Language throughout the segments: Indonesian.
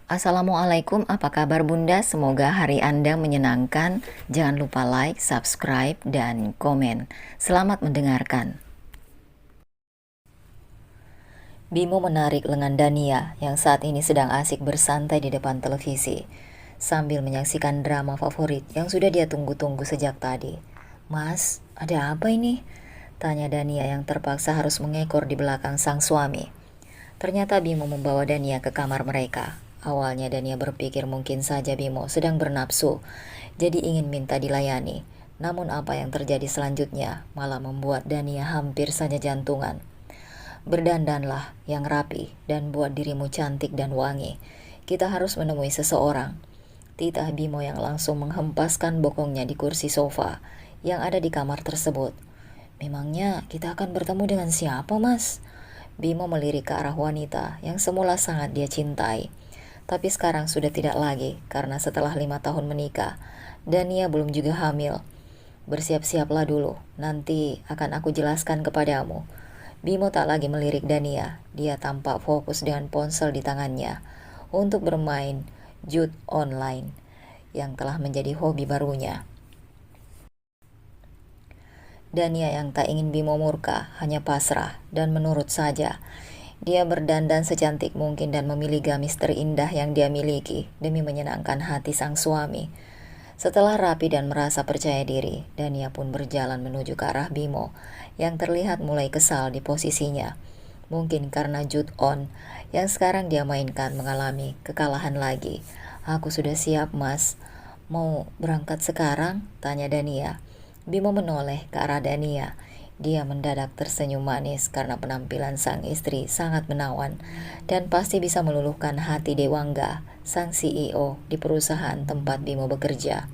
Assalamualaikum, apa kabar Bunda? Semoga hari Anda menyenangkan. Jangan lupa like, subscribe, dan komen. Selamat mendengarkan. Bimo menarik lengan Dania yang saat ini sedang asik bersantai di depan televisi sambil menyaksikan drama favorit yang sudah dia tunggu-tunggu sejak tadi. "Mas, ada apa ini?" tanya Dania yang terpaksa harus mengekor di belakang sang suami. Ternyata Bimo membawa Dania ke kamar mereka. Awalnya Dania berpikir mungkin saja Bimo sedang bernafsu, jadi ingin minta dilayani. Namun apa yang terjadi selanjutnya malah membuat Dania hampir saja jantungan. "Berdandanlah yang rapi dan buat dirimu cantik dan wangi. Kita harus menemui seseorang," titah Bimo yang langsung menghempaskan bokongnya di kursi sofa yang ada di kamar tersebut. "Memangnya kita akan bertemu dengan siapa, Mas?" Bimo melirik ke arah wanita yang semula sangat dia cintai, tapi sekarang sudah tidak lagi karena setelah 5 tahun menikah, Dania belum juga hamil. "Bersiap-siaplah dulu, nanti akan aku jelaskan kepadamu." Bimo tak lagi melirik Dania, dia tampak fokus dengan ponsel di tangannya untuk bermain judi online yang telah menjadi hobi barunya. Dania yang tak ingin Bimo murka hanya pasrah dan menurut saja. Dia berdandan secantik mungkin dan memilih gamis terindah yang dia miliki demi menyenangkan hati sang suami. Setelah rapi dan merasa percaya diri, Dania pun berjalan menuju ke arah Bimo yang terlihat mulai kesal di posisinya. Mungkin karena judi on yang sekarang dia mainkan mengalami kekalahan lagi. "Aku sudah siap, Mas. Mau berangkat sekarang?" tanya Dania. Bimo menoleh ke arah Dania. Dia mendadak tersenyum manis karena penampilan sang istri sangat menawan dan pasti bisa meluluhkan hati Dewangga, sang CEO di perusahaan tempat Bimo bekerja.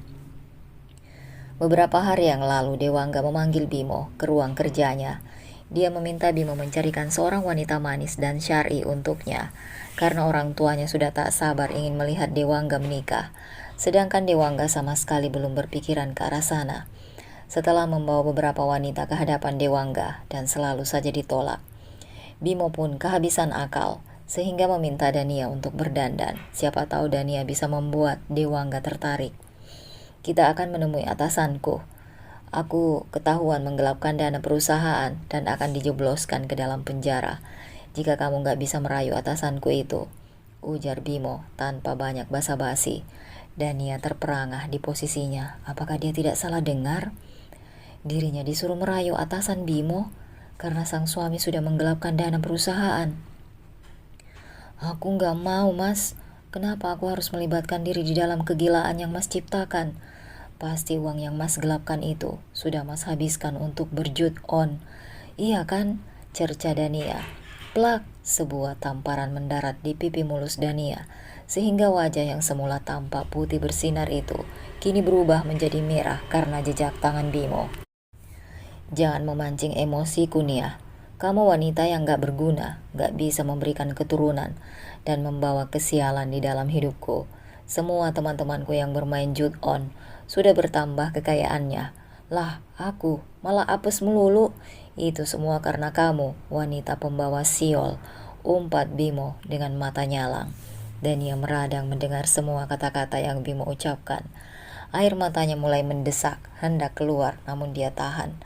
Beberapa hari yang lalu Dewangga memanggil Bimo ke ruang kerjanya. Dia meminta Bimo mencarikan seorang wanita manis dan syar'i untuknya karena orang tuanya sudah tak sabar ingin melihat Dewangga menikah. Sedangkan Dewangga sama sekali belum berpikiran ke arah sana. Setelah membawa beberapa wanita ke hadapan Dewangga dan selalu saja ditolak, Bimo pun kehabisan akal sehingga meminta Dania untuk berdandan. Siapa tahu Dania bisa membuat Dewangga tertarik. "Kita akan menemui atasanku. Aku ketahuan menggelapkan dana perusahaan dan akan dijebloskan ke dalam penjara jika kamu gak bisa merayu atasanku itu," ujar Bimo tanpa banyak basa-basi. Dania terperangah di posisinya. Apakah dia tidak salah dengar? Dirinya disuruh merayu atasan Bimo karena sang suami sudah menggelapkan dana perusahaan. "Aku gak mau, Mas. Kenapa aku harus melibatkan diri di dalam kegilaan yang Mas ciptakan? Pasti uang yang Mas gelapkan itu sudah Mas habiskan untuk berjudi on. Iya kan?" cerca Dania. Plak, sebuah tamparan mendarat di pipi mulus Dania, sehingga wajah yang semula tampak putih bersinar itu kini berubah menjadi merah karena jejak tangan Bimo. "Jangan memancing emosiku, Nia. Kamu wanita yang gak berguna, gak bisa memberikan keturunan, dan membawa kesialan di dalam hidupku. Semua teman-temanku yang bermain judi on sudah bertambah kekayaannya. Lah, aku malah apes melulu. Itu semua karena kamu, wanita pembawa siol," umpat Bimo dengan mata nyalang. Dania meradang mendengar semua kata-kata yang Bimo ucapkan. Air matanya mulai mendesak, hendak keluar namun dia tahan.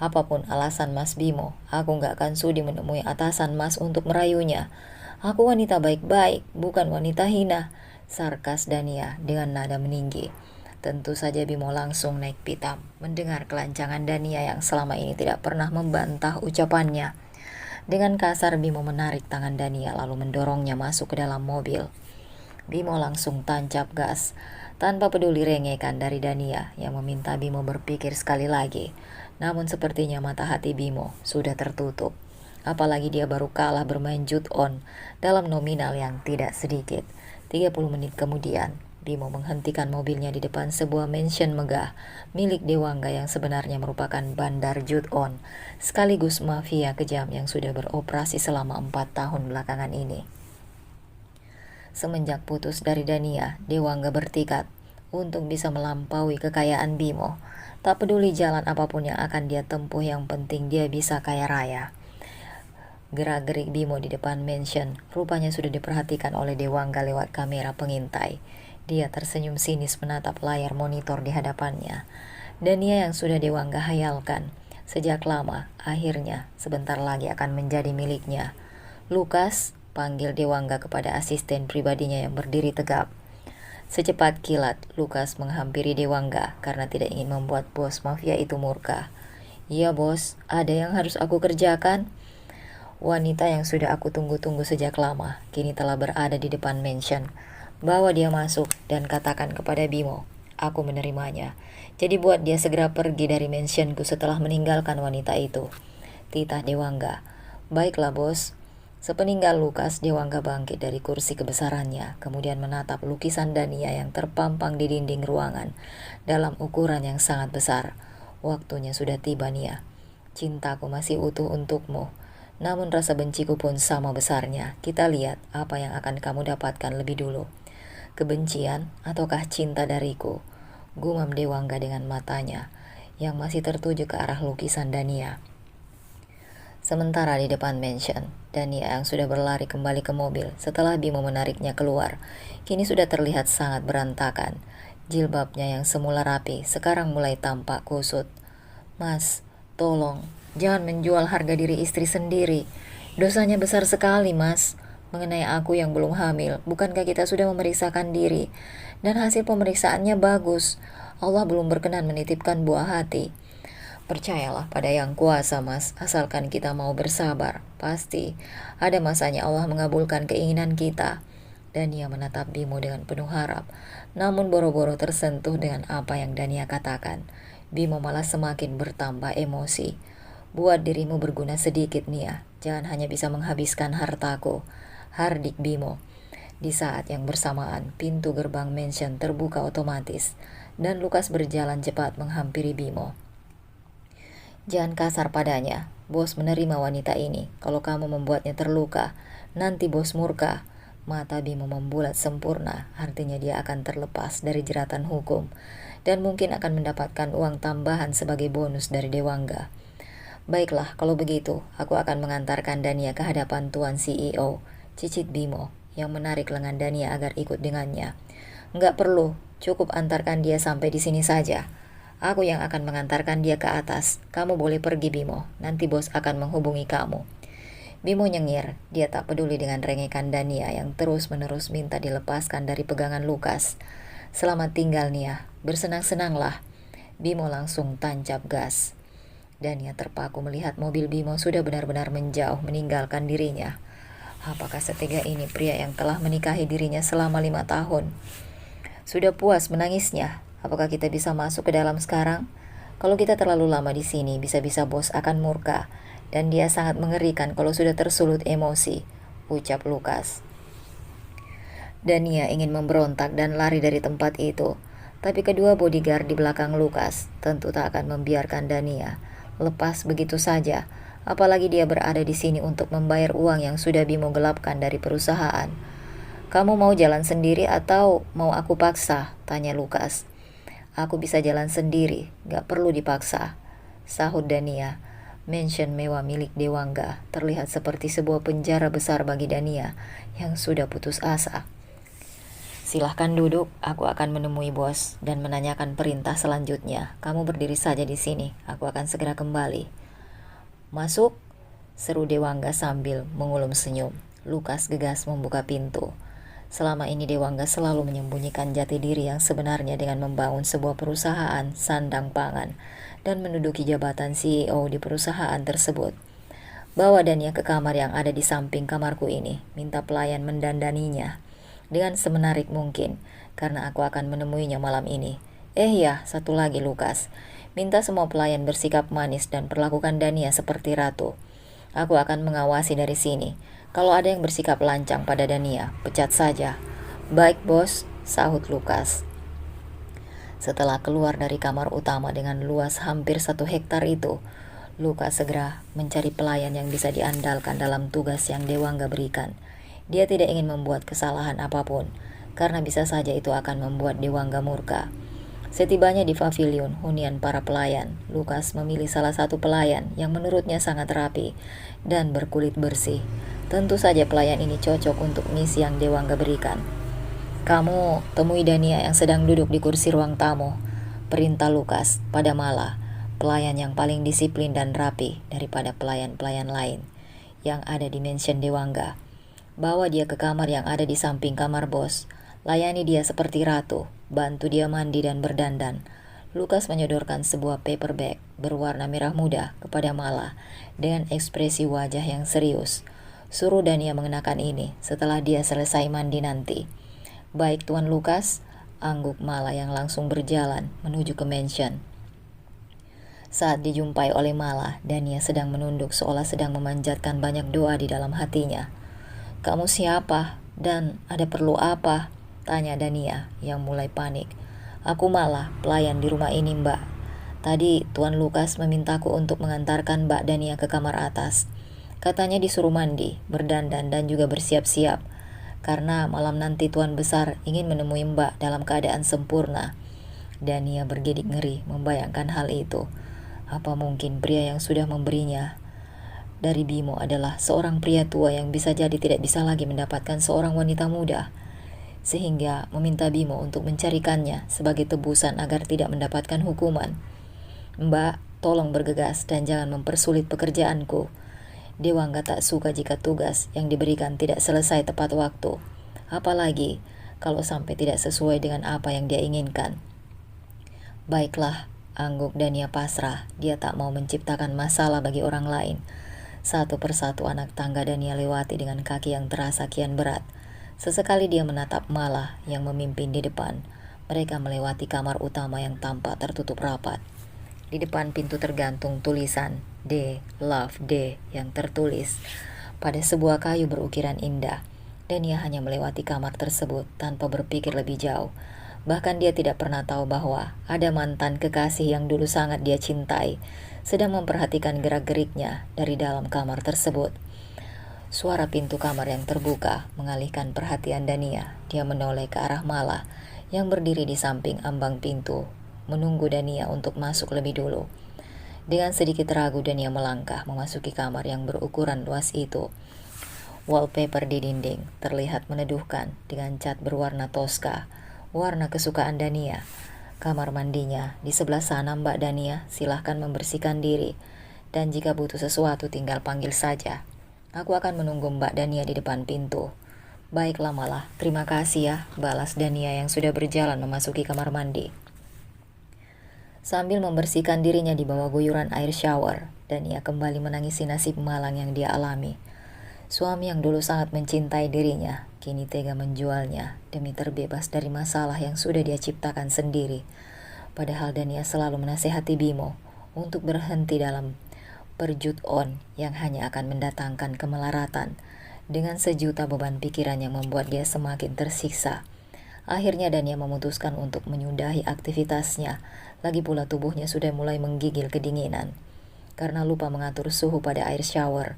"Apapun alasan Mas Bimo, aku gak akan sudi menemui atasan Mas untuk merayunya. Aku wanita baik-baik, bukan wanita hina," sarkas Dania dengan nada meninggi. Tentu saja Bimo langsung naik pitam mendengar kelancangan Dania yang selama ini tidak pernah membantah ucapannya. Dengan kasar Bimo menarik tangan Dania lalu mendorongnya masuk ke dalam mobil. Bimo langsung tancap gas tanpa peduli rengekan dari Dania yang meminta Bimo berpikir sekali lagi. Namun sepertinya mata hati Bimo sudah tertutup. Apalagi dia baru kalah bermain judi on dalam nominal yang tidak sedikit. 30 menit kemudian, Bimo menghentikan mobilnya di depan sebuah mansion megah milik Dewangga yang sebenarnya merupakan bandar judi on sekaligus mafia kejam yang sudah beroperasi selama 4 tahun belakangan ini. Semenjak putus dari Dania, Dewangga bertekad untuk bisa melampaui kekayaan Bimo. Tak peduli jalan apapun yang akan dia tempuh, yang penting dia bisa kaya raya. Gerak-gerik Bimo di depan mansion rupanya sudah diperhatikan oleh Dewangga lewat kamera pengintai. Dia tersenyum sinis menatap layar monitor di hadapannya. Dania yang sudah Dewangga hayalkan sejak lama, akhirnya sebentar lagi akan menjadi miliknya. Lukas, panggil Dewangga kepada asisten pribadinya yang berdiri tegap. Secepat kilat, Lukas menghampiri Dewangga karena tidak ingin membuat bos mafia itu murka. "Iya bos, ada yang harus aku kerjakan?" Wanita yang sudah aku tunggu-tunggu sejak lama kini telah berada di depan mansion. Bawa dia masuk dan katakan kepada Bimo, aku menerimanya. Jadi buat dia segera pergi dari mansionku setelah meninggalkan wanita itu. Titah Dewangga. Baiklah bos. Sepeninggal Lukas, Dewangga bangkit dari kursi kebesarannya, kemudian menatap lukisan Dania yang terpampang di dinding ruangan dalam ukuran yang sangat besar. Waktunya sudah tiba, Nia. Cintaku masih utuh untukmu. Namun rasa benciku pun sama besarnya. Kita lihat apa yang akan kamu dapatkan lebih dulu. Kebencian ataukah cinta dariku? Gumam Dewangga dengan matanya yang masih tertuju ke arah lukisan Dania. Sementara di depan mansion, Dania yang sudah berlari kembali ke mobil setelah Bimo menariknya keluar, kini sudah terlihat sangat berantakan. Jilbabnya yang semula rapi sekarang mulai tampak kusut. Mas, tolong, jangan menjual harga diri istri sendiri. Dosanya besar sekali, Mas. Mengenai aku yang belum hamil, bukankah kita sudah memeriksakan diri? Dan hasil pemeriksaannya bagus. Allah belum berkenan menitipkan buah hati. Percayalah pada yang kuasa, Mas, asalkan kita mau bersabar. Pasti ada masanya Allah mengabulkan keinginan kita. Dania menatap Bimo dengan penuh harap, namun boro-boro tersentuh dengan apa yang Dania katakan. Bimo malah semakin bertambah emosi. Buat dirimu berguna sedikit, Nia. Jangan hanya bisa menghabiskan hartaku. Hardik Bimo. Di saat yang bersamaan, pintu gerbang mansion terbuka otomatis, dan Lukas berjalan cepat menghampiri Bimo. Jangan kasar padanya. Bos menerima wanita ini. Kalau kamu membuatnya terluka, nanti bos murka. Mata Bimo membulat sempurna, artinya dia akan terlepas dari jeratan hukum dan mungkin akan mendapatkan uang tambahan sebagai bonus dari Dewangga. Baiklah, kalau begitu, aku akan mengantarkan Dania ke hadapan Tuan CEO, cicit Bimo, yang menarik lengan Dania agar ikut dengannya. Enggak perlu, cukup antarkan dia sampai di sini saja. Aku yang akan mengantarkan dia ke atas. Kamu boleh pergi, Bimo. Nanti bos akan menghubungi kamu. Bimo nyengir. Dia tak peduli dengan rengekan Dania yang terus-menerus minta dilepaskan dari pegangan Lukas. Selamat tinggal, Nia. Bersenang-senanglah. Bimo langsung tancap gas. Dania terpaku melihat mobil Bimo sudah benar-benar menjauh meninggalkan dirinya. Apakah setega ini pria yang telah menikahi dirinya selama 5 tahun? Sudah puas menangisnya. Apakah kita bisa masuk ke dalam sekarang? Kalau kita terlalu lama di sini, bisa-bisa bos akan murka. Dan dia sangat mengerikan kalau sudah tersulut emosi, ucap Lukas. Dania ingin memberontak dan lari dari tempat itu. Tapi kedua bodyguard di belakang Lukas tentu tak akan membiarkan Dania lepas begitu saja. Apalagi dia berada di sini untuk membayar uang yang sudah Bimo gelapkan dari perusahaan. Kamu mau jalan sendiri atau mau aku paksa? Tanya Lukas. Aku bisa jalan sendiri, gak perlu dipaksa, sahut Dania. Mansion mewah milik Dewangga terlihat seperti sebuah penjara besar bagi Dania yang sudah putus asa. Silahkan duduk, aku akan menemui bos dan menanyakan perintah selanjutnya. Kamu berdiri saja di sini, aku akan segera kembali. Masuk, seru Dewangga sambil mengulum senyum. Lukas gegas membuka pintu. Selama ini Dewangga selalu menyembunyikan jati diri yang sebenarnya dengan membangun sebuah perusahaan sandang pangan dan menduduki jabatan CEO di perusahaan tersebut. Bawa Dania ke kamar yang ada di samping kamarku ini. Minta pelayan mendandaninya dengan semenarik mungkin, karena aku akan menemuinya malam ini. Ya, satu lagi Lukas. Minta semua pelayan bersikap manis dan perlakukan Dania seperti ratu. Aku akan mengawasi dari sini. Kalau ada yang bersikap lancang pada Dania, pecat saja. Baik bos, sahut Lukas. Setelah keluar dari kamar utama dengan luas hampir 1 hektar itu, Lukas segera mencari pelayan yang bisa diandalkan dalam tugas yang Dewangga berikan. Dia tidak ingin membuat kesalahan apapun, karena bisa saja itu akan membuat Dewangga murka. Setibanya di pavilion hunian para pelayan, Lukas memilih salah satu pelayan yang menurutnya sangat rapi dan berkulit bersih. Tentu saja pelayan ini cocok untuk misi yang Dewangga berikan. "Kamu temui Dania yang sedang duduk di kursi ruang tamu," perintah Lukas pada Mala, pelayan yang paling disiplin dan rapi daripada pelayan-pelayan lain yang ada di mansion Dewangga. "Bawa dia ke kamar yang ada di samping kamar bos. Layani dia seperti ratu, bantu dia mandi dan berdandan." Lukas menyodorkan sebuah paper bag berwarna merah muda kepada Mala dengan ekspresi wajah yang serius. "Suruh Dania mengenakan ini setelah dia selesai mandi nanti." "Baik Tuan Lukas," angguk Mala yang langsung berjalan menuju ke mansion. Saat dijumpai oleh Mala, Dania sedang menunduk seolah sedang memanjatkan banyak doa di dalam hatinya. "Kamu siapa? Dan ada perlu apa?" tanya Dania yang mulai panik. "Aku Mala, pelayan di rumah ini Mbak. Tadi Tuan Lukas memintaku untuk mengantarkan Mbak Dania ke kamar atas. Katanya disuruh mandi, berdandan dan juga bersiap-siap. Karena malam nanti Tuan Besar ingin menemui Mbak dalam keadaan sempurna." Dania bergidik ngeri membayangkan hal itu. Apa mungkin pria yang sudah memberinya dari Bimo adalah seorang pria tua yang bisa jadi tidak bisa lagi mendapatkan seorang wanita muda, sehingga meminta Bimo untuk mencarikannya sebagai tebusan agar tidak mendapatkan hukuman. "Mbak, tolong bergegas dan jangan mempersulit pekerjaanku. Dewangga tak suka jika tugas yang diberikan tidak selesai tepat waktu, apalagi kalau sampai tidak sesuai dengan apa yang dia inginkan." "Baiklah," angguk Dania pasrah. Dia tak mau menciptakan masalah bagi orang lain. Satu persatu anak tangga Dania lewati dengan kaki yang terasa kian berat. Sesekali dia menatap Mala yang memimpin di depan. Mereka melewati kamar utama yang tampak tertutup rapat. Di depan pintu tergantung tulisan D, Love D yang tertulis pada sebuah kayu berukiran indah. Dania hanya melewati kamar tersebut tanpa berpikir lebih jauh. Bahkan dia tidak pernah tahu bahwa ada mantan kekasih yang dulu sangat dia cintai sedang memperhatikan gerak-geriknya dari dalam kamar tersebut. Suara pintu kamar yang terbuka mengalihkan perhatian Dania. Dia menoleh ke arah Mala yang berdiri di samping ambang pintu, menunggu Dania untuk masuk lebih dulu. Dengan sedikit ragu Dania melangkah memasuki kamar yang berukuran luas itu. Wallpaper di dinding terlihat meneduhkan dengan cat berwarna toska, warna kesukaan Dania. Kamar mandinya di sebelah sana Mbak Dania, silahkan membersihkan diri. Dan jika butuh sesuatu tinggal panggil saja. Aku akan menunggu Mbak Dania di depan pintu." "Baiklah Mala, terima kasih ya," balas Dania yang sudah berjalan memasuki kamar mandi. Sambil membersihkan dirinya di bawah guyuran air shower, Dania kembali menangisi nasib malang yang dia alami. Suami yang dulu sangat mencintai dirinya, kini tega menjualnya demi terbebas dari masalah yang sudah dia ciptakan sendiri. Padahal Dania selalu menasehati Bimo untuk berhenti dalam perjut on yang hanya akan mendatangkan kemelaratan. Dengan sejuta beban pikiran yang membuat dia semakin tersiksa. Akhirnya Dania memutuskan untuk menyudahi aktivitasnya. Lagi pula tubuhnya sudah mulai menggigil kedinginan karena lupa mengatur suhu pada air shower.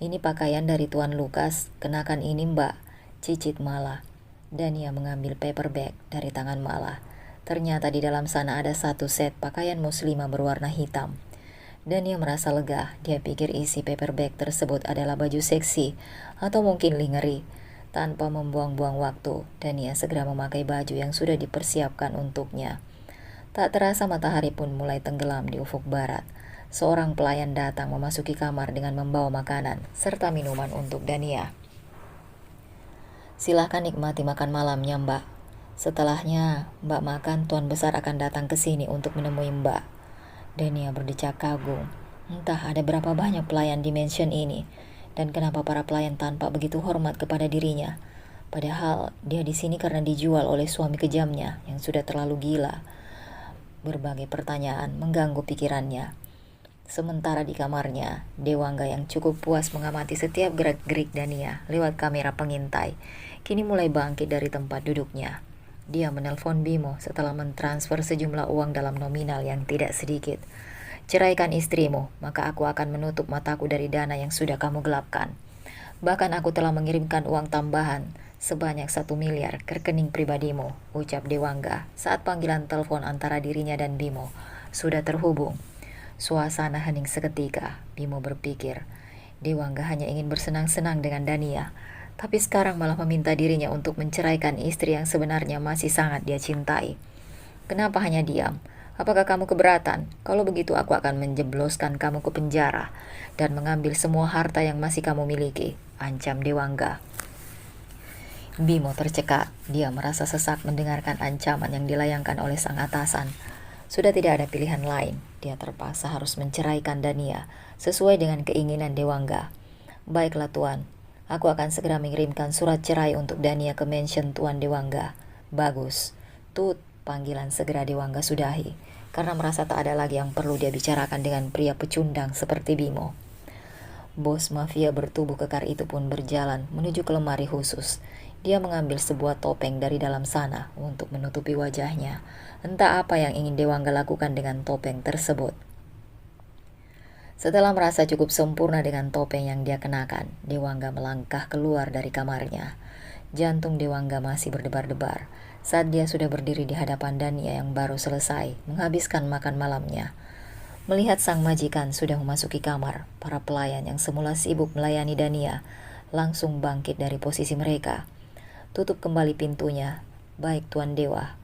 "Ini pakaian dari Tuan Lukas, kenakan ini Mbak," cicit Mala. Dania mengambil paper bag dari tangan Mala. Ternyata di dalam sana ada satu set pakaian muslimah berwarna hitam. Dania merasa lega. Dia pikir isi paper bag tersebut adalah baju seksi atau mungkin lingerie. Tanpa membuang-buang waktu, Dania segera memakai baju yang sudah dipersiapkan untuknya. Tak terasa matahari pun mulai tenggelam di ufuk barat. Seorang pelayan datang memasuki kamar dengan membawa makanan serta minuman untuk Dania. "Silahkan nikmati makan malamnya Mbak. Setelahnya Mbak makan, Tuan Besar akan datang ke sini untuk menemui Mbak." Dania berdecak kagum. Entah ada berapa banyak pelayan di mansion ini, dan kenapa para pelayan tampak begitu hormat kepada dirinya. Padahal dia di sini karena dijual oleh suami kejamnya yang sudah terlalu gila. Berbagai pertanyaan mengganggu pikirannya. Sementara di kamarnya, Dewangga yang cukup puas mengamati setiap gerak-gerik Dania lewat kamera pengintai, kini mulai bangkit dari tempat duduknya. Dia menelpon Bimo setelah mentransfer sejumlah uang dalam nominal yang tidak sedikit. "Ceraikan istrimu, maka aku akan menutup mataku dari dana yang sudah kamu gelapkan. Bahkan aku telah mengirimkan uang tambahan Sebanyak 1 miliar ke rekening pribadimu, ucap Dewangga saat panggilan telepon antara dirinya dan Bimo sudah terhubung. Suasana hening seketika. Bimo berpikir, Dewangga hanya ingin bersenang-senang dengan Dania, tapi sekarang malah meminta dirinya untuk menceraikan istri yang sebenarnya masih sangat dia cintai. Kenapa hanya diam? Apakah kamu keberatan? Kalau begitu aku akan menjebloskan kamu ke penjara dan mengambil semua harta yang masih kamu miliki, ancam Dewangga. Bimo tercekak. Dia merasa sesak mendengarkan ancaman yang dilayangkan oleh sang atasan. Sudah tidak ada pilihan lain. Dia terpaksa harus menceraikan Dania sesuai dengan keinginan Dewangga. Baiklah Tuan, aku akan segera mengirimkan surat cerai untuk Dania ke mansion Tuan Dewangga. Bagus. Tut, panggilan segera Dewangga sudahi, karena merasa tak ada lagi yang perlu dia bicarakan dengan pria pecundang seperti Bimo. Bos mafia bertubuh kekar itu pun berjalan menuju ke lemari khusus. Dia mengambil sebuah topeng dari dalam sana untuk menutupi wajahnya. Entah apa yang ingin Dewangga lakukan dengan topeng tersebut. Setelah merasa cukup sempurna dengan topeng yang dia kenakan, Dewangga melangkah keluar dari kamarnya. Jantung Dewangga masih berdebar-debar saat dia sudah berdiri di hadapan Dania yang baru selesai menghabiskan makan malamnya. Melihat sang majikan sudah memasuki kamar, para pelayan yang semula sibuk melayani Dania langsung bangkit dari posisi mereka. Tutup kembali pintunya. Baik Tuan Dewa,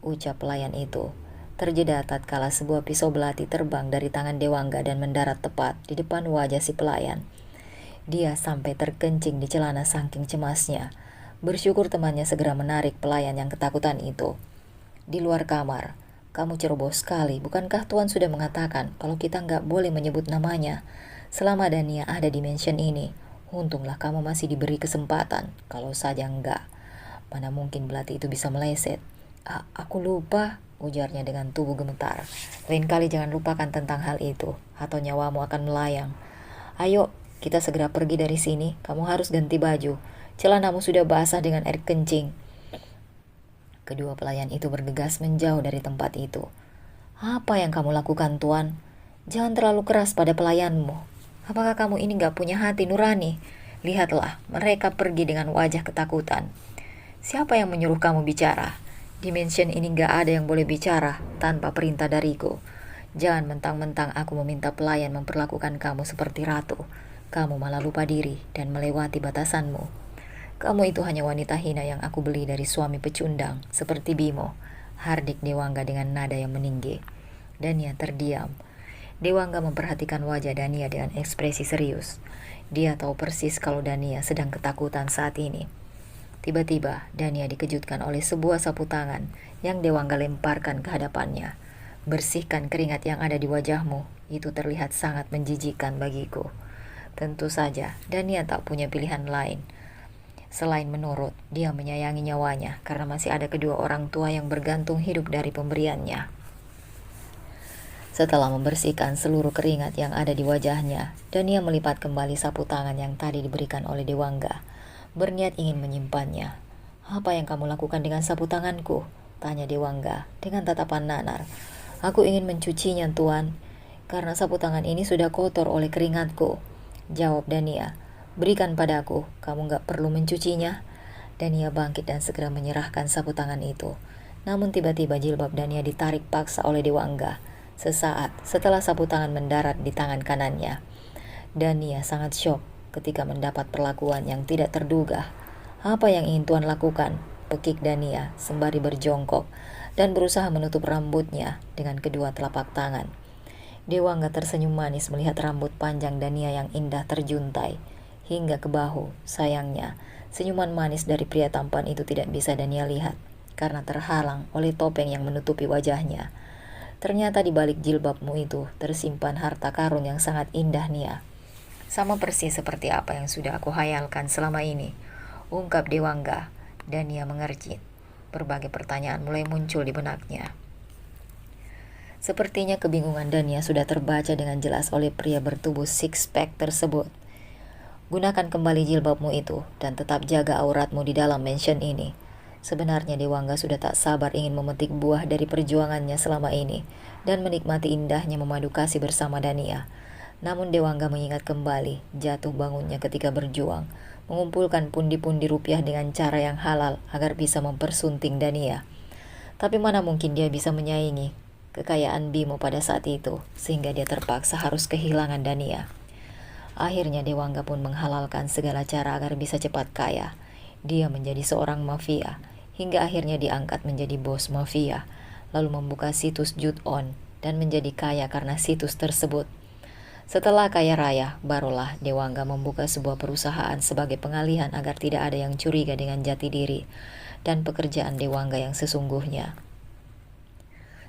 ucap pelayan itu. Terjeda tatkala sebuah pisau belati terbang dari tangan Dewangga dan mendarat tepat di depan wajah si pelayan. Dia sampai terkencing di celana saking cemasnya. Bersyukur temannya segera menarik pelayan yang ketakutan itu. Di luar kamar, kamu ceroboh sekali. Bukankah Tuan sudah mengatakan kalau kita nggak boleh menyebut namanya selama Dania ada di mansion ini? Untunglah kamu masih diberi kesempatan. Kalau saja enggak, mana mungkin belati itu bisa meleset. Aku lupa, ujarnya dengan tubuh gemetar. Lain kali jangan lupakan tentang hal itu, atau nyawamu akan melayang. Ayo, kita segera pergi dari sini. Kamu harus ganti baju. Celanamu sudah basah dengan air kencing. Kedua pelayan itu bergegas menjauh dari tempat itu. Apa yang kamu lakukan, Tuan? Jangan terlalu keras pada pelayanmu. Apakah kamu ini gak punya hati nurani? Lihatlah, mereka pergi dengan wajah ketakutan. Siapa yang menyuruh kamu bicara? Di mansion ini gak ada yang boleh bicara tanpa perintah dariku. Jangan mentang-mentang aku meminta pelayan memperlakukan kamu seperti ratu. Kamu malah lupa diri dan melewati batasanmu. Kamu itu hanya wanita hina yang aku beli dari suami pecundang seperti Bimo, hardik Dewangga dengan nada yang meninggi. Dania terdiam. Dewangga memperhatikan wajah Dania dengan ekspresi serius. Dia tahu persis kalau Dania sedang ketakutan saat ini. Tiba-tiba Dania dikejutkan oleh sebuah sapu tangan yang Dewangga lemparkan ke hadapannya. Bersihkan keringat yang ada di wajahmu, itu terlihat sangat menjijikkan bagiku. Tentu saja Dania tak punya pilihan lain selain menurut. Dia menyayangi nyawanya karena masih ada kedua orang tua yang bergantung hidup dari pemberiannya. Setelah membersihkan seluruh keringat yang ada di wajahnya, Dania melipat kembali sapu tangan yang tadi diberikan oleh Dewangga, berniat ingin menyimpannya. Apa yang kamu lakukan dengan sapu tanganku? Tanya Dewangga dengan tatapan nanar. Aku ingin mencucinya, Tuan, karena sapu tangan ini sudah kotor oleh keringatku, jawab Dania. Berikan padaku, kamu gak perlu mencucinya. Dania bangkit dan segera menyerahkan sapu tangan itu. Namun tiba-tiba jilbab Dania ditarik paksa oleh Dewangga. Sesaat setelah sapu tangan mendarat di tangan kanannya, Dania sangat syok ketika mendapat perlakuan yang tidak terduga. Apa yang ingin Tuan lakukan? Pekik Dania sembari berjongkok dan berusaha menutup rambutnya dengan kedua telapak tangan. Dewangga tersenyum manis melihat rambut panjang Dania yang indah terjuntai hingga ke bahu. Sayangnya, senyuman manis dari pria tampan itu tidak bisa Dania lihat karena terhalang oleh topeng yang menutupi wajahnya. Ternyata di balik jilbabmu itu tersimpan harta karun yang sangat indah, Nia. Sama persis seperti apa yang sudah aku hayalkan selama ini, ungkap Dewangga. Dania mengerjit. Berbagai pertanyaan mulai muncul di benaknya. Sepertinya kebingungan Dania sudah terbaca dengan jelas oleh pria bertubuh six-pack tersebut. Gunakan kembali jilbabmu itu dan tetap jaga auratmu di dalam mansion ini. Sebenarnya Dewangga sudah tak sabar ingin memetik buah dari perjuangannya selama ini dan menikmati indahnya memadu kasih bersama Dania. Namun Dewangga mengingat kembali jatuh bangunnya ketika berjuang, mengumpulkan pundi-pundi rupiah dengan cara yang halal agar bisa mempersunting Dania. Tapi mana mungkin dia bisa menyaingi kekayaan Bimo pada saat itu, sehingga dia terpaksa harus kehilangan Dania. Akhirnya Dewangga pun menghalalkan segala cara agar bisa cepat kaya. Dia menjadi seorang mafia, hingga akhirnya diangkat menjadi bos mafia, lalu membuka situs Jud-on dan menjadi kaya karena situs tersebut. Setelah kaya raya, barulah Dewangga membuka sebuah perusahaan sebagai pengalihan agar tidak ada yang curiga dengan jati diri dan pekerjaan Dewangga yang sesungguhnya.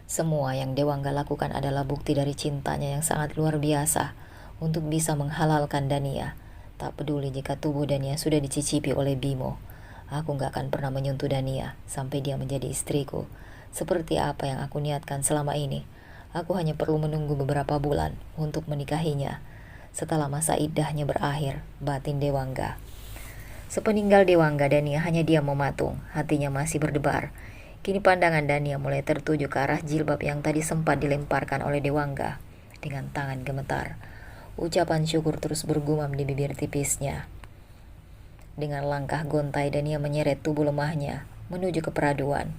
Semua yang Dewangga lakukan adalah bukti dari cintanya yang sangat luar biasa untuk bisa menghalalkan Dania. Tak peduli jika tubuh Dania sudah dicicipi oleh Bimo. Aku gak akan pernah menyentuh Dania sampai dia menjadi istriku. Seperti apa yang aku niatkan selama ini. Aku hanya perlu menunggu beberapa bulan untuk menikahinya. Setelah masa iddahnya berakhir, batin Dewangga. Sepeninggal Dewangga, Dania hanya diam mematung, hatinya masih berdebar. Kini pandangan Dania mulai tertuju ke arah jilbab yang tadi sempat dilemparkan oleh Dewangga. Dengan tangan gemetar, ucapan syukur terus bergumam di bibir tipisnya. Dengan langkah gontai, Dania menyeret tubuh lemahnya menuju ke peraduan.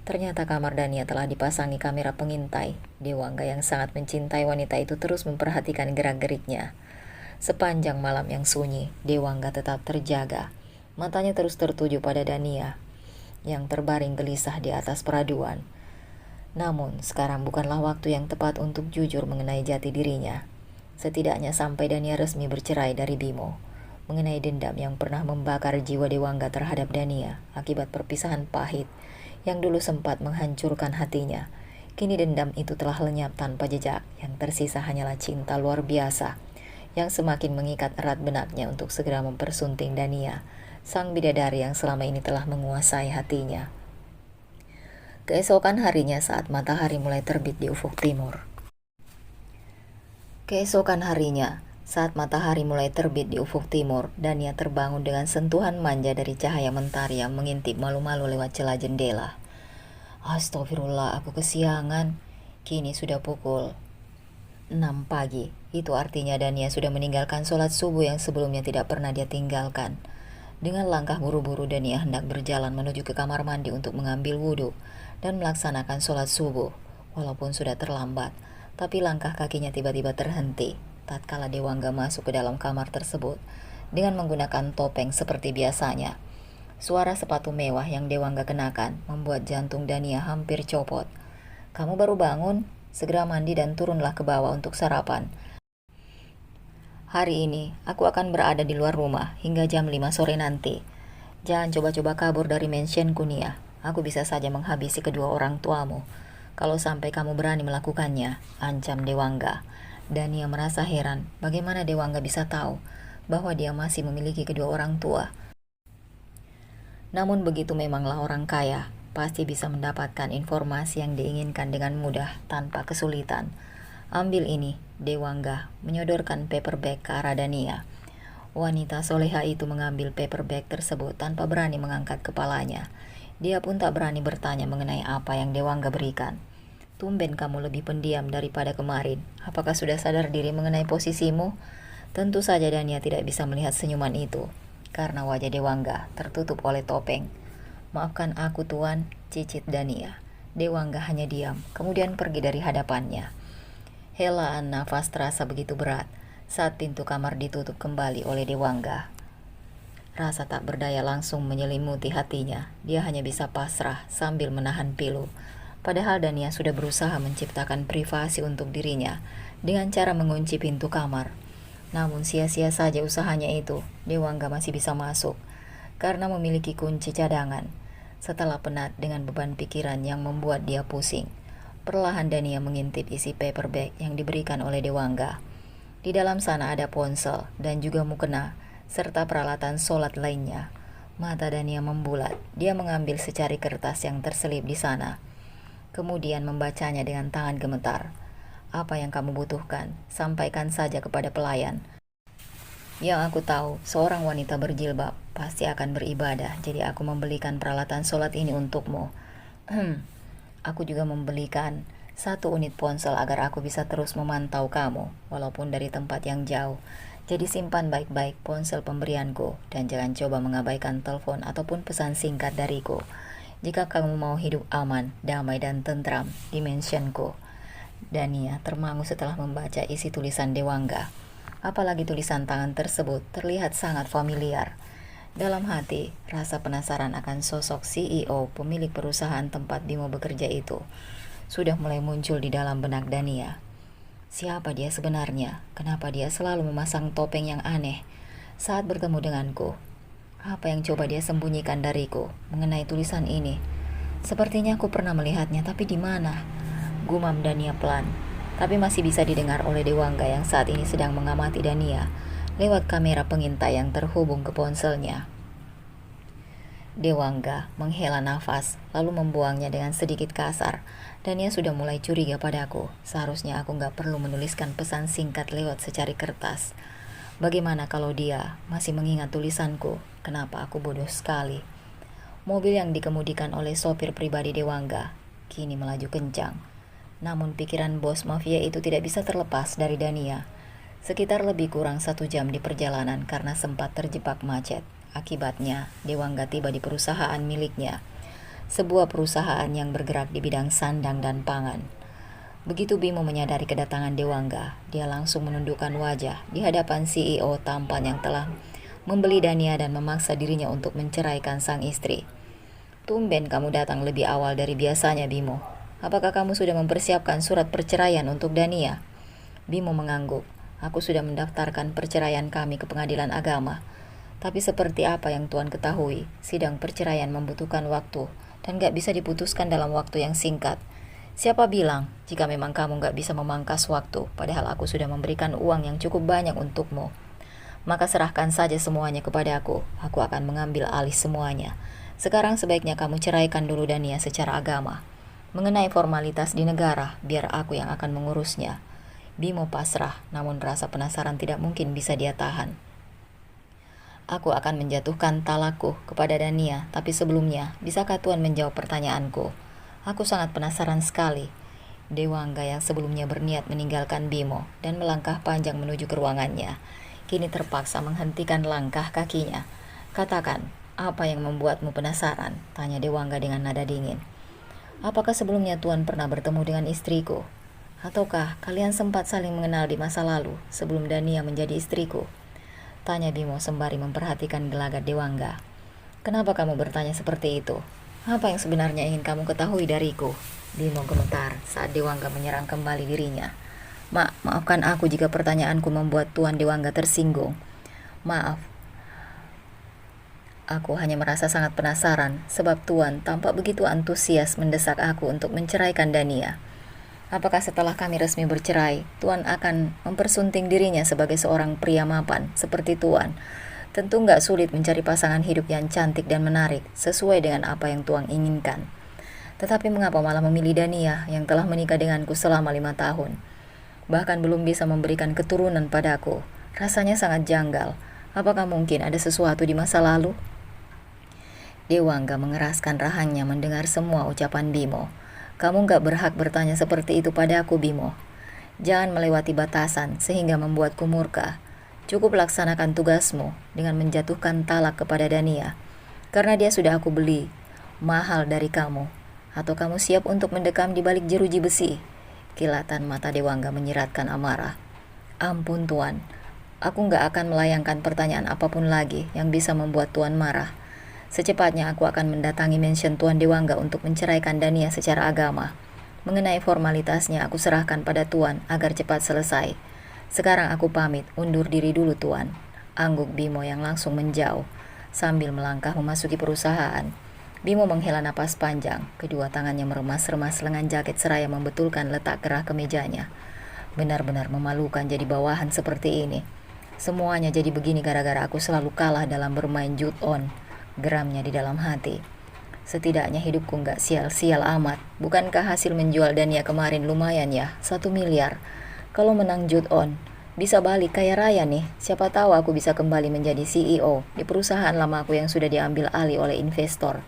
Ternyata kamar Dania telah dipasangi kamera pengintai. Dewangga yang sangat mencintai wanita itu terus memperhatikan gerak-geriknya. Sepanjang malam yang sunyi, Dewangga tetap terjaga. Matanya terus tertuju pada Dania yang terbaring gelisah di atas peraduan. Namun, sekarang bukanlah waktu yang tepat untuk jujur mengenai jati dirinya. Setidaknya sampai Dania resmi bercerai dari Bimo. Mengenai dendam yang pernah membakar jiwa Dewangga terhadap Dania akibat perpisahan pahit yang dulu sempat menghancurkan hatinya. Kini dendam itu telah lenyap tanpa jejak. Yang tersisa hanyalah cinta luar biasa yang semakin mengikat erat benaknya untuk segera mempersunting Dania, sang bidadari yang selama ini telah menguasai hatinya. Keesokan harinya saat matahari mulai terbit di ufuk timur. Dania terbangun dengan sentuhan manja dari cahaya mentari yang mengintip malu-malu lewat celah jendela. Astagfirullah, aku kesiangan. Kini sudah pukul 6 pagi. Itu artinya Dania sudah meninggalkan sholat subuh yang sebelumnya tidak pernah dia tinggalkan. Dengan langkah buru-buru, Dania hendak berjalan menuju ke kamar mandi untuk mengambil wudhu dan melaksanakan sholat subuh. Walaupun sudah terlambat, tapi langkah kakinya tiba-tiba terhenti tatkala Dewangga masuk ke dalam kamar tersebut dengan menggunakan topeng seperti biasanya. Suara sepatu mewah yang Dewangga kenakan membuat jantung Dania hampir copot. Kamu baru bangun? Segera mandi dan turunlah ke bawah untuk sarapan. Hari ini aku akan berada di luar rumah hingga jam 5 sore nanti. Jangan coba-coba kabur dari mansion Kunia. Aku bisa saja menghabisi kedua orang tuamu kalau sampai kamu berani melakukannya, ancam Dewangga. Dania merasa heran bagaimana Dewangga bisa tahu bahwa dia masih memiliki kedua orang tua. Namun begitu memanglah orang kaya, pasti bisa mendapatkan informasi yang diinginkan dengan mudah tanpa kesulitan. Ambil ini, Dewangga menyodorkan paper bag ke arah Dania. Wanita soleha itu mengambil paper bag tersebut tanpa berani mengangkat kepalanya. Dia pun tak berani bertanya mengenai apa yang Dewangga berikan. Tumben kamu lebih pendiam daripada kemarin. Apakah sudah sadar diri mengenai posisimu? Tentu saja Dania tidak bisa melihat senyuman itu, karena wajah Dewangga tertutup oleh topeng. Maafkan aku tuan, cicit Dania. Dewangga hanya diam, kemudian pergi dari hadapannya. Helaan nafas terasa begitu berat saat pintu kamar ditutup kembali oleh Dewangga. Rasa tak berdaya langsung menyelimuti hatinya. Dia hanya bisa pasrah sambil menahan pilu. Padahal Dania sudah berusaha menciptakan privasi untuk dirinya dengan cara mengunci pintu kamar. Namun sia-sia saja usahanya itu. Dewangga masih bisa masuk karena memiliki kunci cadangan. Setelah penat dengan beban pikiran yang membuat dia pusing, perlahan Dania mengintip isi paper bag yang diberikan oleh Dewangga. Di dalam sana ada ponsel dan juga mukena serta peralatan sholat lainnya. Mata Dania membulat. Dia mengambil secari kertas yang terselip di sana, kemudian membacanya dengan tangan gemetar. Apa yang kamu butuhkan, sampaikan saja kepada pelayan. Yang aku tahu, seorang wanita berjilbab pasti akan beribadah, jadi aku membelikan peralatan sholat ini untukmu. Aku juga membelikan 1 unit ponsel agar aku bisa terus memantau kamu, walaupun dari tempat yang jauh. Jadi simpan baik-baik ponsel pemberianku dan jangan coba mengabaikan telepon ataupun pesan singkat dariku. Jika kamu mau hidup aman, damai dan tentram, dimensionku. Dania termangu setelah membaca isi tulisan Dewangga. Apalagi tulisan tangan tersebut terlihat sangat familiar. Dalam hati, rasa penasaran akan sosok CEO pemilik perusahaan tempat Bimo bekerja itu sudah mulai muncul di dalam benak Dania. Siapa dia sebenarnya? Kenapa dia selalu memasang topeng yang aneh saat bertemu denganku? Apa yang coba dia sembunyikan dariku mengenai tulisan ini? Sepertinya aku pernah melihatnya, tapi di mana? Gumam Dania pelan, tapi masih bisa didengar oleh Dewangga yang saat ini sedang mengamati Dania lewat kamera pengintai yang terhubung ke ponselnya. Dewangga menghela nafas, lalu membuangnya dengan sedikit kasar. Dania sudah mulai curiga padaku. Seharusnya aku gak perlu menuliskan pesan singkat lewat secari kertas. Bagaimana kalau dia masih mengingat tulisanku? Kenapa aku bodoh sekali? Mobil yang dikemudikan oleh sopir pribadi Dewangga kini melaju kencang. Namun pikiran bos mafia itu tidak bisa terlepas dari Dania. Sekitar lebih kurang 1 jam di perjalanan karena sempat terjebak macet. Akibatnya, Dewangga tiba di perusahaan miliknya, sebuah perusahaan yang bergerak di bidang sandang dan pangan. Begitu Bimo menyadari kedatangan Dewangga, dia langsung menundukkan wajah di hadapan CEO tampan yang telah membeli Dania dan memaksa dirinya untuk menceraikan sang istri. Tumben kamu datang lebih awal dari biasanya, Bimo. Apakah kamu sudah mempersiapkan surat perceraian untuk Dania? Bimo mengangguk. Aku sudah mendaftarkan perceraian kami ke pengadilan agama. Tapi seperti apa yang Tuan ketahui, sidang perceraian membutuhkan waktu dan gak bisa diputuskan dalam waktu yang singkat. Siapa bilang jika memang kamu gak bisa memangkas waktu, padahal aku sudah memberikan uang yang cukup banyak untukmu? Maka serahkan saja semuanya kepada aku akan mengambil alih semuanya. Sekarang sebaiknya kamu ceraikan dulu Dania secara agama. Mengenai formalitas di negara, biar aku yang akan mengurusnya. Bimo pasrah, namun rasa penasaran tidak mungkin bisa dia tahan. Aku akan menjatuhkan talakku kepada Dania, tapi sebelumnya, bisakah Tuan menjawab pertanyaanku? Aku sangat penasaran sekali. Dewangga yang sebelumnya berniat meninggalkan Bimo dan melangkah panjang menuju ke ruangannya, kini terpaksa menghentikan langkah kakinya. Katakan, apa yang membuatmu penasaran? Tanya Dewangga dengan nada dingin. Apakah sebelumnya Tuan pernah bertemu dengan istriku? Ataukah kalian sempat saling mengenal di masa lalu sebelum Dania menjadi istriku? Tanya Bimo sembari memperhatikan gelagat Dewangga. Kenapa kamu bertanya seperti itu? Apa yang sebenarnya ingin kamu ketahui dariku? Bimo gemetar saat Dewangga menyerang kembali dirinya. Maafkan aku jika pertanyaanku membuat Tuan Dewangga tersinggung. Maaf. Aku hanya merasa sangat penasaran sebab Tuan tampak begitu antusias mendesak aku untuk menceraikan Dania. Apakah setelah kami resmi bercerai, Tuan akan mempersunting dirinya sebagai seorang pria mapan seperti Tuan? Tentu nggak sulit mencari pasangan hidup yang cantik dan menarik sesuai dengan apa yang Tuan inginkan. Tetapi mengapa malah memilih Dania yang telah menikah denganku selama 5 tahun? Bahkan belum bisa memberikan keturunan padaku. Rasanya sangat janggal. Apakah mungkin ada sesuatu di masa lalu? Dewangga mengeraskan rahangnya mendengar semua ucapan Bimo. Kamu gak berhak bertanya seperti itu pada aku, Bimo. Jangan melewati batasan sehingga membuatku murka. Cukup laksanakan tugasmu dengan menjatuhkan talak kepada Dania. Karena dia sudah aku beli mahal dari kamu. Atau kamu siap untuk mendekam di balik jeruji besi? Kilatan mata Dewangga menyiratkan amarah. Ampun Tuan, aku gak akan melayangkan pertanyaan apapun lagi yang bisa membuat Tuan marah. Secepatnya aku akan mendatangi mansion Tuan Dewangga untuk menceraikan Dania secara agama. Mengenai formalitasnya aku serahkan pada Tuan agar cepat selesai. Sekarang aku pamit, undur diri dulu Tuan. Angguk Bimo yang langsung menjauh sambil melangkah memasuki perusahaan. Bimo menghela napas panjang, kedua tangannya meremas-remas lengan jaket seraya membetulkan letak kerah kemejanya. Benar-benar memalukan jadi bawahan seperti ini. Semuanya jadi begini gara-gara aku selalu kalah dalam bermain jut on. Geramnya di dalam hati. Setidaknya hidupku gak sial-sial amat. Bukankah hasil menjual Dania kemarin lumayan ya, 1 miliar. Kalau menang jut on, bisa balik kaya raya nih. Siapa tahu aku bisa kembali menjadi CEO di perusahaan lama aku yang sudah diambil alih oleh investor.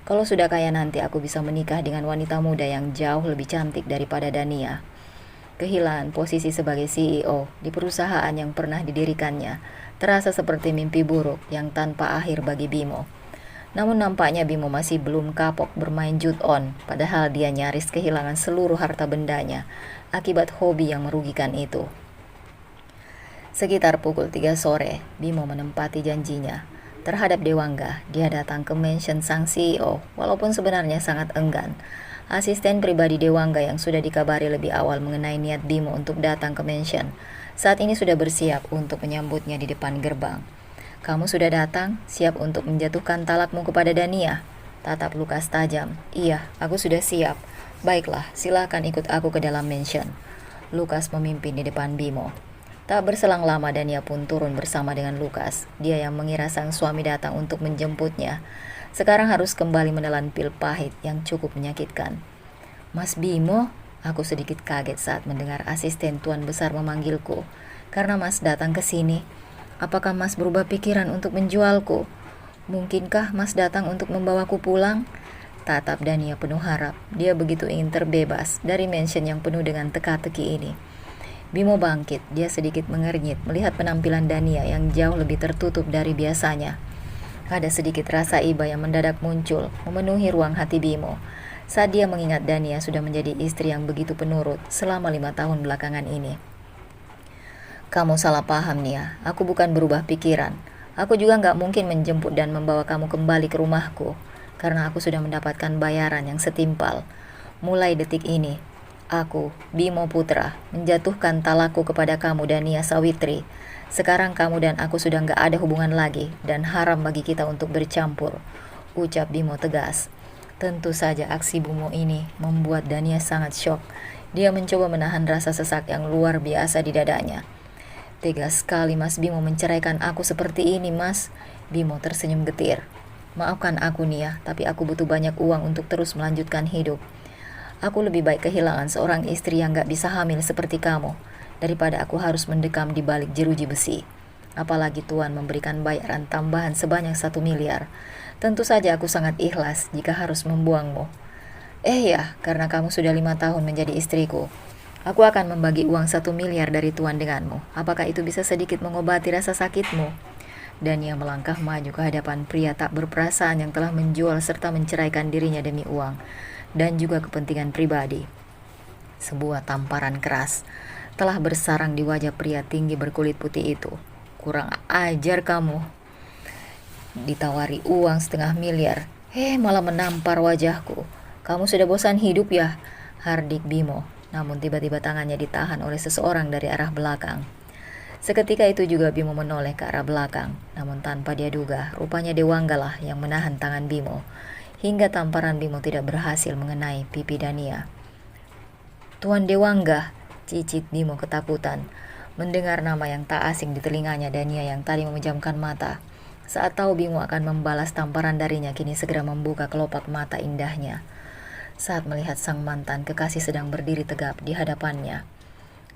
Kalau sudah kaya nanti aku bisa menikah dengan wanita muda yang jauh lebih cantik daripada Dania. kehilangan posisi sebagai CEO di perusahaan yang pernah didirikannya terasa seperti mimpi buruk yang tanpa akhir bagi Bimo. Namun nampaknya Bimo masih belum kapok bermain jut on, padahal dia nyaris kehilangan seluruh harta bendanya akibat hobi yang merugikan itu. Sekitar pukul 3 sore, Bimo menempati janjinya terhadap Dewangga. Dia datang ke mansion sang CEO, walaupun sebenarnya sangat enggan. Asisten pribadi Dewangga yang sudah dikabari lebih awal mengenai niat Bimo untuk datang ke mansion, saat ini sudah bersiap untuk menyambutnya di depan gerbang. "Kamu sudah datang, siap untuk menjatuhkan talakmu kepada Dania?" tatap Lukas tajam. "Iya, aku sudah siap." "Baiklah, silakan ikut aku ke dalam mansion." Lukas memimpin di depan Bimo. Tak berselang lama Dania pun turun bersama dengan Lukas. Dia yang mengira sang suami datang untuk menjemputnya, sekarang harus kembali menelan pil pahit yang cukup menyakitkan. "Mas Bimo," aku sedikit kaget saat mendengar asisten Tuan Besar memanggilku. "Karena Mas datang ke sini, apakah Mas berubah pikiran untuk menjualku? Mungkinkah Mas datang untuk membawaku pulang?" Tatap Dania penuh harap. Dia begitu ingin terbebas dari mansion yang penuh dengan teka-teki ini. Bimo bangkit. Dia sedikit mengernyit melihat penampilan Dania yang jauh lebih tertutup dari biasanya. Ada sedikit rasa iba yang mendadak muncul, memenuhi ruang hati Bimo saat dia mengingat Dania sudah menjadi istri yang begitu penurut selama 5 tahun belakangan ini. "Kamu salah paham, Nia. Aku bukan berubah pikiran. Aku juga nggak mungkin menjemput dan membawa kamu kembali ke rumahku, karena aku sudah mendapatkan bayaran yang setimpal. Mulai detik ini, aku, Bimo Putra, menjatuhkan talakku kepada kamu, Dania Sawitri. Sekarang kamu dan aku sudah nggak ada hubungan lagi dan haram bagi kita untuk bercampur," ucap Bimo tegas. Tentu saja aksi Bimo ini membuat Dania sangat syok. Dia mencoba menahan rasa sesak yang luar biasa di dadanya. "Tega sekali Mas Bimo menceraikan aku seperti ini, Mas." Bimo tersenyum getir. "Maafkan aku, Nia, tapi aku butuh banyak uang untuk terus melanjutkan hidup. Aku lebih baik kehilangan seorang istri yang gak bisa hamil seperti kamu, daripada aku harus mendekam di balik jeruji besi. Apalagi Tuan memberikan bayaran tambahan sebanyak 1 miliar. Tentu saja aku sangat ikhlas jika harus membuangmu. Ya, karena kamu sudah 5 tahun menjadi istriku, aku akan membagi uang 1 miliar dari Tuan denganmu. Apakah itu bisa sedikit mengobati rasa sakitmu?" Dania melangkah maju ke hadapan pria tak berperasaan yang telah menjual serta menceraikan dirinya demi uang dan juga kepentingan pribadi. Sebuah tamparan keras telah bersarang di wajah pria tinggi berkulit putih itu. "Kurang ajar kamu." Ditawari uang 1,5 miliar, malah menampar wajahku. "Kamu sudah bosan hidup ya?" hardik Bimo. Namun tiba-tiba tangannya ditahan oleh seseorang dari arah belakang. Seketika itu juga Bimo menoleh ke arah belakang, namun tanpa dia duga, rupanya Dewangga lah yang menahan tangan Bimo, hingga tamparan Bimo tidak berhasil mengenai pipi Dania. "Tuan Dewangga," cicit Bimo ketakutan, mendengar nama yang tak asing di telinganya. Dania yang tadi memejamkan mata, saat tahu Bimo akan membalas tamparan darinya, kini segera membuka kelopak mata indahnya saat melihat sang mantan kekasih sedang berdiri tegap di hadapannya.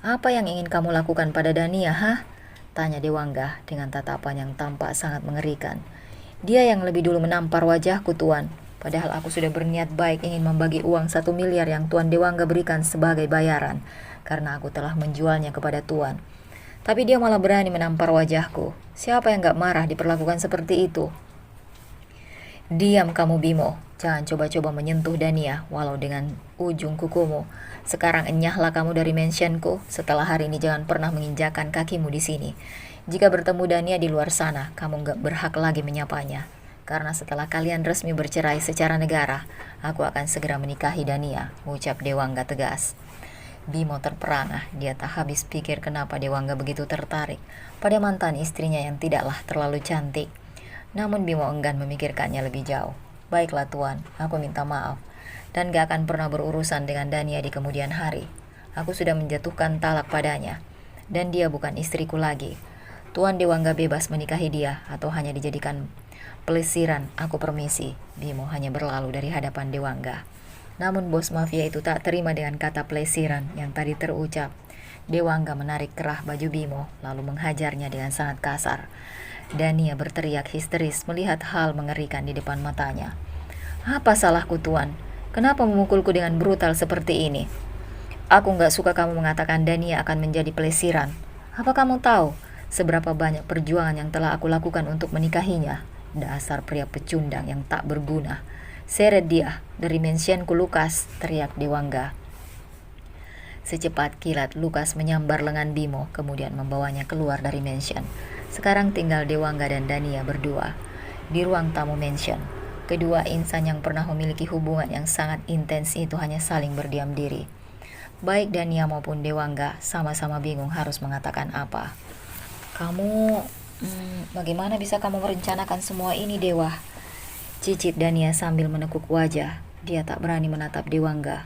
"Apa yang ingin kamu lakukan pada Dania, tanya Dewangga dengan tatapan yang tampak sangat mengerikan. "Dia yang lebih dulu menampar wajahku, Tuan. Padahal aku sudah berniat baik ingin membagi uang 1 miliar yang Tuan Dewangga berikan sebagai bayaran, karena aku telah menjualnya kepada Tuan. Tapi dia malah berani menampar wajahku. Siapa yang gak marah diperlakukan seperti itu?" "Diam kamu Bimo, jangan coba-coba menyentuh Dania walau dengan ujung kukumu. Sekarang enyahlah kamu dari mansionku. Setelah hari ini jangan pernah menginjakan kakimu di sini. Jika bertemu Dania di luar sana, kamu gak berhak lagi menyapanya. Karena setelah kalian resmi bercerai secara negara, aku akan segera menikahi Dania," ucap Dewangga tegas. Bimo terperangah. Dia tak habis pikir kenapa Dewangga begitu tertarik pada mantan istrinya yang tidaklah terlalu cantik. Namun Bimo enggan memikirkannya lebih jauh. "Baiklah Tuan, aku minta maaf dan gak akan pernah berurusan dengan Dania di kemudian hari. Aku sudah menjatuhkan talak padanya dan dia bukan istriku lagi. Tuan Dewangga bebas menikahi dia atau hanya dijadikan pelesiran. Aku permisi." Bimo hanya berlalu dari hadapan Dewangga. Namun bos mafia itu tak terima dengan kata pelesiran yang tadi terucap. Dewangga menarik kerah baju Bimo lalu menghajarnya dengan sangat kasar. Dania berteriak histeris melihat hal mengerikan di depan matanya. "Apa salahku Tuan? Kenapa memukulku dengan brutal seperti ini?" Aku nggak suka kamu mengatakan Dania akan menjadi pelesiran. Apa kamu tahu seberapa banyak perjuangan yang telah aku lakukan untuk menikahinya? Dasar pria pecundang yang tak berguna. Seret dia dari mensianku, Lukas, teriak Dewangga. Secepat kilat Lukas menyambar lengan Bimo, kemudian membawanya keluar dari mansion. Sekarang tinggal Dewangga dan Dania berdua di ruang tamu mansion. Kedua insan yang pernah memiliki hubungan yang sangat intens itu hanya saling berdiam diri. Baik Dania maupun Dewangga sama-sama bingung harus mengatakan apa. Bagaimana bisa kamu merencanakan semua ini, Dewa? Cicit Dania sambil menekuk wajah. Dia tak berani menatap Dewangga.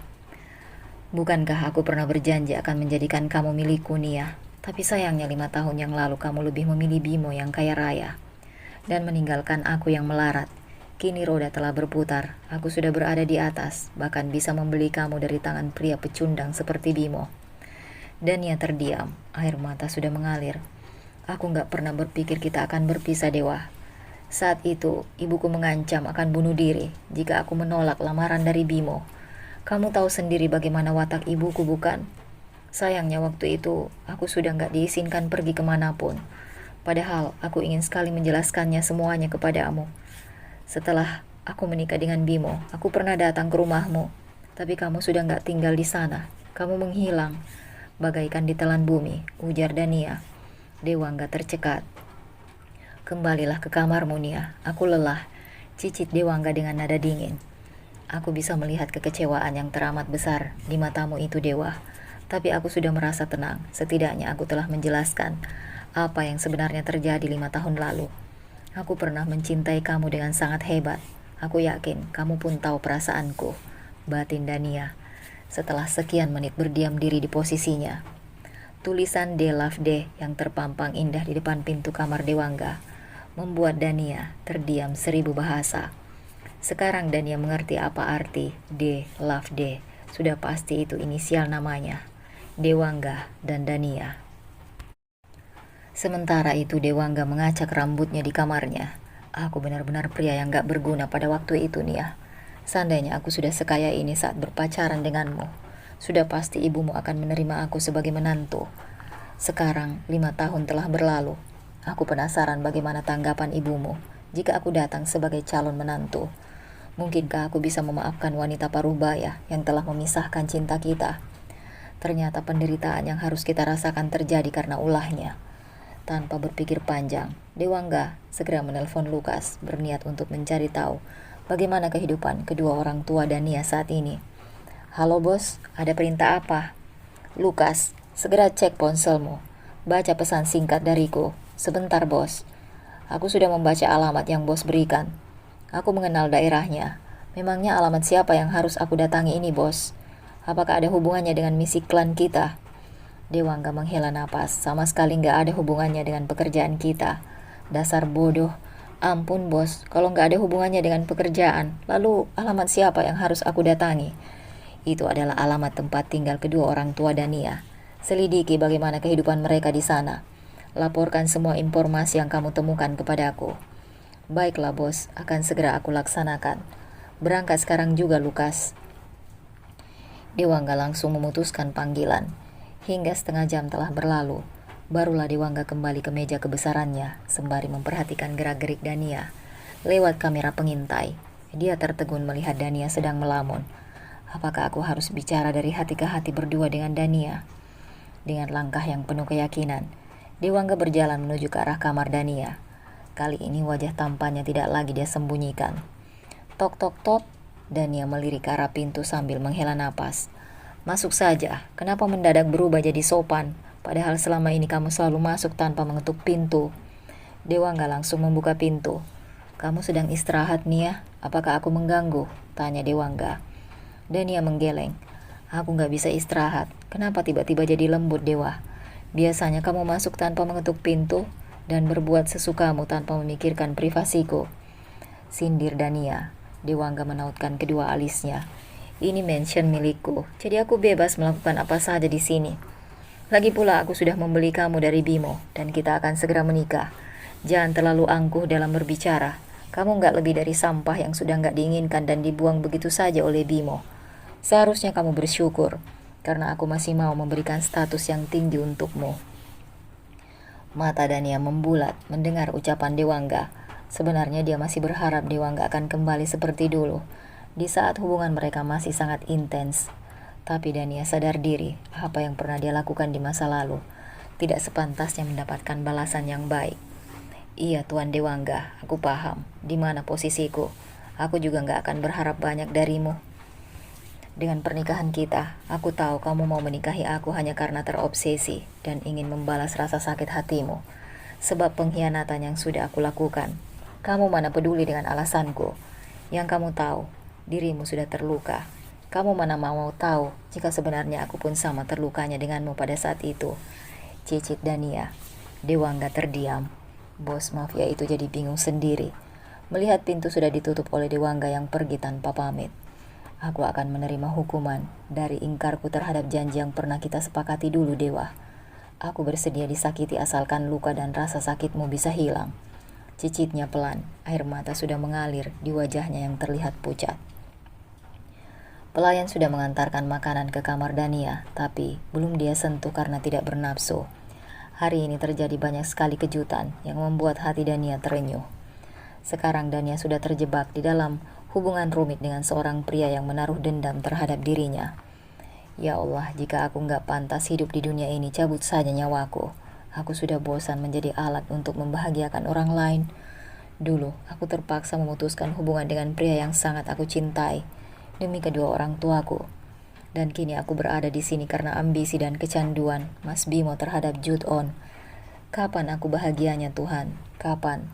Bukankah aku pernah berjanji akan menjadikan kamu milikku, Nia? Tapi sayangnya 5 tahun yang lalu kamu lebih memilih Bimo yang kaya raya dan meninggalkan aku yang melarat. Kini roda telah berputar, aku sudah berada di atas, bahkan bisa membeli kamu dari tangan pria pecundang seperti Bimo. Dania terdiam, air mata sudah mengalir. Aku gak pernah berpikir kita akan berpisah, Dewa. Saat itu, ibuku mengancam akan bunuh diri jika aku menolak lamaran dari Bimo. Kamu tahu sendiri bagaimana watak ibuku, bukan? Sayangnya waktu itu, aku sudah gak diizinkan pergi kemanapun. Padahal, aku ingin sekali menjelaskannya semuanya kepadamu. Setelah aku menikah dengan Bimo, aku pernah datang ke rumahmu. Tapi kamu sudah gak tinggal di sana. Kamu menghilang, bagaikan ditelan bumi, ujar Dania. Dewangga tercekat. Kembalilah ke kamarmu, Nia. Aku lelah, cicit Dewangga dengan nada dingin. Aku bisa melihat kekecewaan yang teramat besar di matamu itu, Dewa. Tapi aku sudah merasa tenang. Setidaknya aku telah menjelaskan apa yang sebenarnya terjadi 5 tahun lalu. Aku pernah mencintai kamu dengan sangat hebat. Aku yakin kamu pun tahu perasaanku, batin Dania. Setelah sekian menit berdiam diri di posisinya. Tulisan De Love De yang terpampang indah di depan pintu kamar Dewangga membuat Dania terdiam 1000 bahasa. Sekarang Dania mengerti apa arti De Love De. Sudah pasti itu inisial namanya. Dewangga dan Dania. Sementara itu Dewangga mengacak rambutnya di kamarnya. Aku benar-benar pria yang gak berguna pada waktu itu, Nia. Seandainya aku sudah sekaya ini saat berpacaran denganmu, sudah pasti ibumu akan menerima aku sebagai menantu. Sekarang 5 tahun telah berlalu. Aku penasaran bagaimana tanggapan ibumu jika aku datang sebagai calon menantu. Mungkinkah aku bisa memaafkan wanita parubaya yang telah memisahkan cinta kita? Ternyata penderitaan yang harus kita rasakan terjadi karena ulahnya. Tanpa berpikir panjang, Dewangga segera menelpon Lukas, berniat untuk mencari tahu bagaimana kehidupan kedua orang tua Dania saat ini. Halo bos, ada perintah apa? Lukas, segera cek ponselmu. Baca pesan singkat dariku. Sebentar bos. Aku sudah membaca alamat yang bos berikan. Aku mengenal daerahnya. Memangnya alamat siapa yang harus aku datangi ini, bos? Apakah ada hubungannya dengan misi klan kita? Dewangga menghela napas. Sama sekali nggak ada hubungannya dengan pekerjaan kita. Dasar bodoh. Ampun, bos. Kalau nggak ada hubungannya dengan pekerjaan, lalu alamat siapa yang harus aku datangi? Itu adalah alamat tempat tinggal kedua orang tua Dania. Selidiki bagaimana kehidupan mereka di sana. Laporkan semua informasi yang kamu temukan kepadaku. Baiklah bos, akan segera aku laksanakan. Berangkat sekarang juga Lukas. Dewangga langsung memutuskan panggilan. Hingga setengah jam telah berlalu. Barulah Dewangga kembali ke meja kebesarannya sembari memperhatikan gerak-gerik Dania. Lewat kamera pengintai, dia tertegun melihat Dania sedang melamun. Apakah aku harus bicara dari hati ke hati berdua dengan Dania? Dengan langkah yang penuh keyakinan, Dewangga berjalan menuju ke arah kamar Dania. Kali ini wajah tampannya tidak lagi dia sembunyikan. Tok tok tok, Dania melirik ke arah pintu sambil menghela napas. Masuk saja, kenapa mendadak berubah jadi sopan? Padahal selama ini kamu selalu masuk tanpa mengetuk pintu. Dewangga langsung membuka pintu. Kamu sedang istirahat, Nia? Apakah aku mengganggu? Tanya Dewangga. Dania menggeleng. Aku gak bisa istirahat. Kenapa tiba-tiba jadi lembut, Dewa? Biasanya kamu masuk tanpa mengetuk pintu dan berbuat sesukamu tanpa memikirkan privasiku. Sindir Dania. Dewangga menautkan kedua alisnya. Ini mansion milikku, jadi aku bebas melakukan apa saja di sini. Lagi pula aku sudah membeli kamu dari Bimo dan kita akan segera menikah. Jangan terlalu angkuh dalam berbicara. Kamu gak lebih dari sampah yang sudah gak diinginkan dan dibuang begitu saja oleh Bimo. Seharusnya kamu bersyukur karena aku masih mau memberikan status yang tinggi untukmu. Mata Dania membulat mendengar ucapan Dewangga. Sebenarnya dia masih berharap Dewangga akan kembali seperti dulu, di saat hubungan mereka masih sangat intens. Tapi Dania sadar diri, apa yang pernah dia lakukan di masa lalu tidak sepantasnya mendapatkan balasan yang baik. Iya Tuan Dewangga, aku paham di mana posisiku. Aku juga gak akan berharap banyak darimu. Dengan pernikahan kita, aku tahu kamu mau menikahi aku hanya karena terobsesi dan ingin membalas rasa sakit hatimu. Sebab pengkhianatan yang sudah aku lakukan. Kamu mana peduli dengan alasanku. Yang kamu tahu, dirimu sudah terluka. Kamu mana mau tahu jika sebenarnya aku pun sama terlukanya denganmu pada saat itu. Cicit Dania. Dewangga terdiam. Bos mafia itu jadi bingung sendiri. Melihat pintu sudah ditutup oleh Dewangga yang pergi tanpa pamit. Aku akan menerima hukuman dari ingkarku terhadap janji yang pernah kita sepakati dulu, Dewa. Aku bersedia disakiti asalkan luka dan rasa sakitmu bisa hilang. Cicitnya pelan, air mata sudah mengalir di wajahnya yang terlihat pucat. Pelayan sudah mengantarkan makanan ke kamar Dania, tapi belum dia sentuh karena tidak bernafsu. Hari ini terjadi banyak sekali kejutan yang membuat hati Dania terenyuh. Sekarang Dania sudah terjebak di dalam hubungan rumit dengan seorang pria yang menaruh dendam terhadap dirinya. Ya Allah, jika aku gak pantas hidup di dunia ini, cabut saja nyawaku. Aku sudah bosan menjadi alat untuk membahagiakan orang lain. Dulu, aku terpaksa memutuskan hubungan dengan pria yang sangat aku cintai demi kedua orang tuaku. Dan kini aku berada di sini karena ambisi dan kecanduan Mas Bimo terhadap Judon. Kapan aku bahagianya Tuhan? Kapan?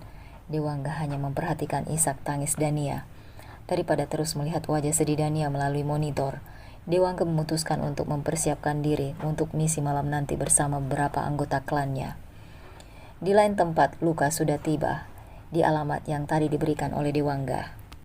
Dewangga hanya memperhatikan isak tangis Dania. Daripada terus melihat wajah sedih Dania melalui monitor, Dewangga memutuskan untuk mempersiapkan diri untuk misi malam nanti bersama beberapa anggota klannya. Di lain tempat, Luka sudah tiba di alamat yang tadi diberikan oleh Dewangga.